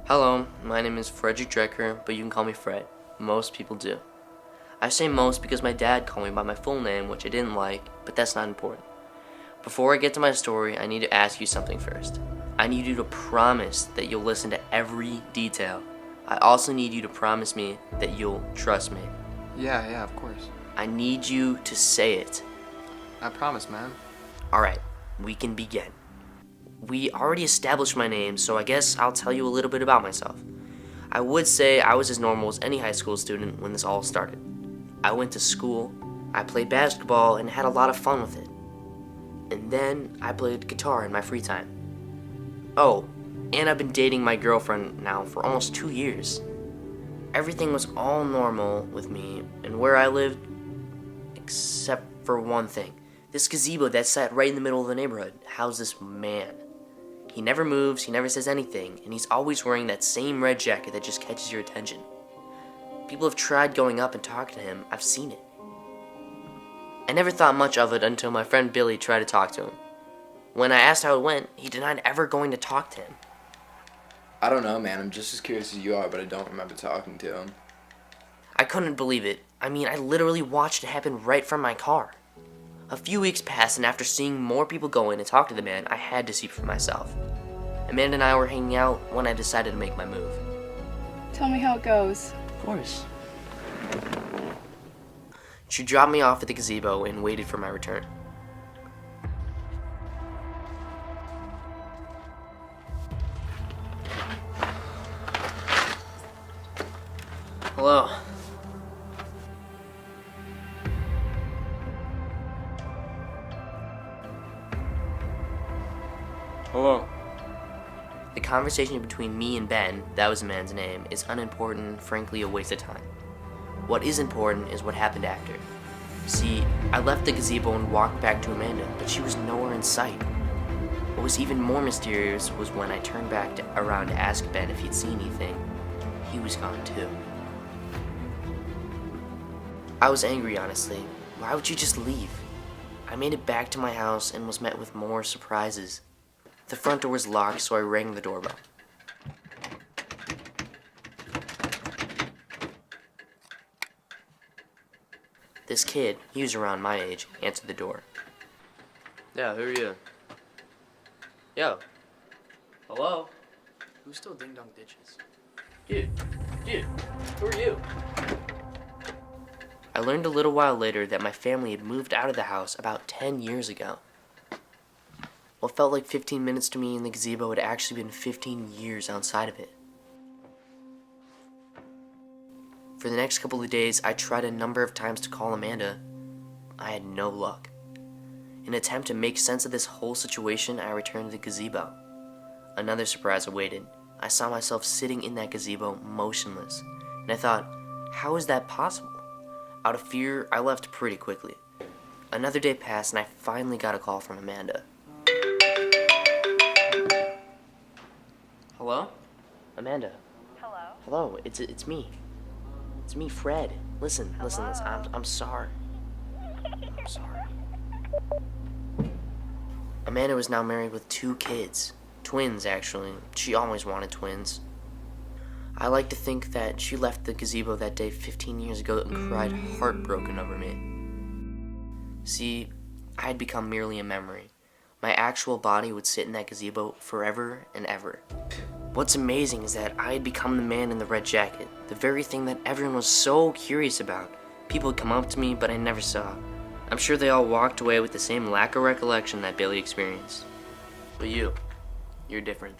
Hello, my name is Frederick Drecker, but you can call me Fred. Most people do. I say most because my dad called me by my full name, which I didn't like, but that's not important. Before I get to my story, I need to ask you something first. I need you to promise that you'll listen to every detail. I also need you to promise me that you'll trust me. Yeah, of course. I need you to say it. I promise, man. Alright, we can begin. We already established my name, so I guess I'll tell you a little bit about myself. I would say I was as normal as any high school student when this all started. I went to school, I played basketball, and had a lot of fun with it. And then I played guitar in my free time. Oh, and I've been dating my girlfriend now for almost 2 years. Everything was all normal with me and where I lived, except for one thing. This gazebo that sat right in the middle of the neighborhood housed this man. He never moves, he never says anything, and he's always wearing that same red jacket that just catches your attention. People have tried going up and talking to him. I've seen it. I never thought much of it until my friend Billy tried to talk to him. When I asked how it went, he denied ever going to talk to him. I don't know, man. I'm just as curious as you are, but I don't remember talking to him. I couldn't believe it. I mean, I literally watched it happen right from my car. A few weeks passed, and after seeing more people go in and talk to the man, I had to see for myself. Amanda and I were hanging out when I decided to make my move. Tell me how it goes. Of course. She dropped me off at the gazebo and waited for my return. Hello. Hello. The conversation between me and Ben, that was the man's name, is unimportant, frankly a waste of time. What is important is what happened after. See, I left the gazebo and walked back to Amanda, but she was nowhere in sight. What was even more mysterious was when I turned back around to ask Ben if he'd seen anything, he was gone too. I was angry, honestly. Why would you just leave? I made it back to my house and was met with more surprises. The front door was locked, so I rang the doorbell. This kid, he was around my age, answered the door. Yeah, who are you? Yo. Hello? Who still ding-dong ditches? Dude, who are you? I learned a little while later that my family had moved out of the house about 10 years ago. What felt like 15 minutes to me in the gazebo had actually been 15 years outside of it. For the next couple of days, I tried a number of times to call Amanda. I had no luck. In an attempt to make sense of this whole situation, I returned to the gazebo. Another surprise awaited. I saw myself sitting in that gazebo, motionless, and I thought, how is that possible? Out of fear, I left pretty quickly. Another day passed, and I finally got a call from Amanda. Hello? Amanda. Hello? Hello, it's me. It's me, Fred. Listen, I'm sorry. I'm sorry. Amanda was now married with 2 kids. Twins, actually. She always wanted twins. I like to think that she left the gazebo that day 15 years ago and cried heartbroken over me. See, I had become merely a memory. My actual body would sit in that gazebo forever and ever. What's amazing is that I had become the man in the red jacket, the very thing that everyone was so curious about. People would come up to me, but I never saw. I'm sure they all walked away with the same lack of recollection that Billy experienced. But you're different.